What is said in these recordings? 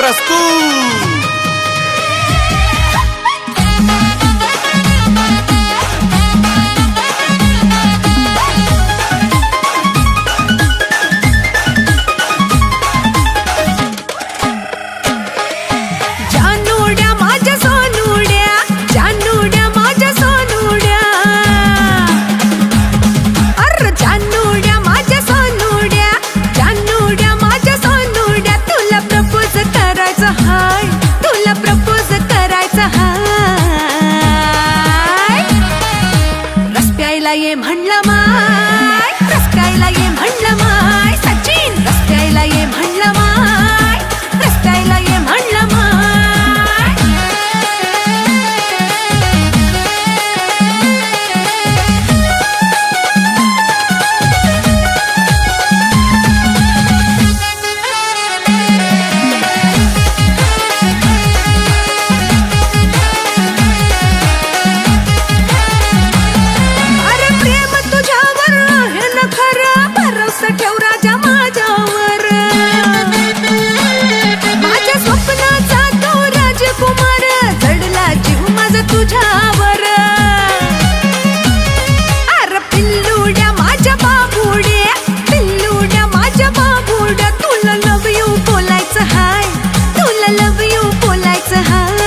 प्रस्तुत। ये म्हणलं माय रस्त्याला ये म्हणलं माय सचिन रस्त्याला ये म्हणलं माय रस्त्याला ये म्हणलं माय ठेव राजा माझ्यावर माझ्या स्वप्नाचा तो राजकुमार चढला जीव माझा तुझ्यावर अरे पिल्लुड्या माझ्या बाबुड्या पिल्लुड्या माझ्या बाबुड्या तुला लव यू बोलायचं हाय तुला लव यू बोलायचं हाय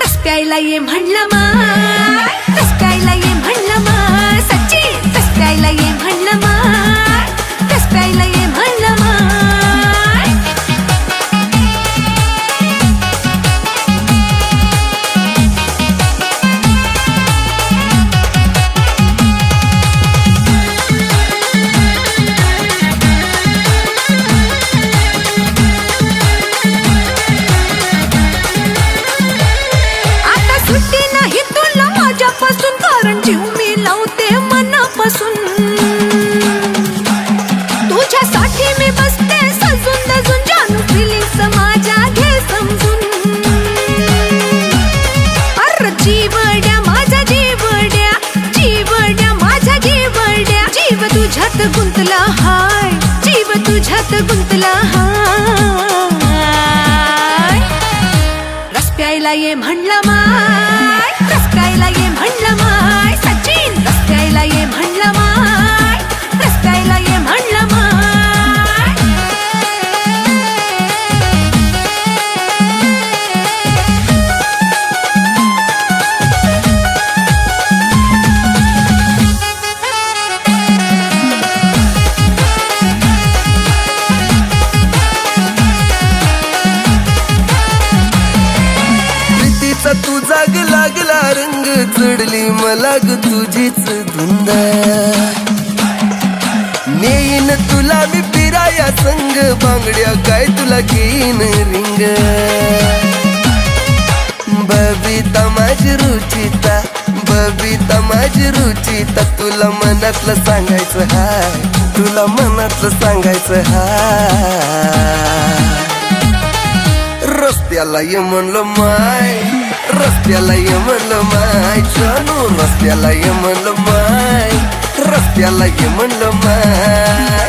रस्त्याला ये म्हणलं माय रस्त्याला ये म्हणलं माय सचिन रस्त्याला ये म्हणलं माय रस्त्याला ये म्हणलं माय आता सुट्टी नाही तुला माझ्यापासून कारण जीव मी लावते मनापासून तुझ्यासाठी मी बसते सजून दजून जानू फिलिंग्स माझ्या घे समजून अरे जीवड्या माझा जीवड्या जीवड्या माझा जीवड्या जीव तुझ्यात गुंतला हाय जीव तुझ्यात गुंतला हाय रस्त्याला ये म्हणलं माय रस्त्याला ये म्हणलं माय सचिन रस्त्याला ये म्हणलं माय रस्त्याला ये म्हणलं माय प्रीतीचा तू जाग लागला रंग चढली मला ग तुझीच धुंद नेईन तुला मी फिराया संग बांगड्या काय तुला घेईन रिंग बबिता माझी रुचिता बबिता माझी रुचिता तुला मनातलं सांगायचं हाय तुला मनातलं सांगायचं हाय रस्त्याला ये म्हणलं माय रस्त्याला ये म्हणलं माय जानू रस्त्याला ये म्हणलं माय रस्त्याला ये म्हणलं माय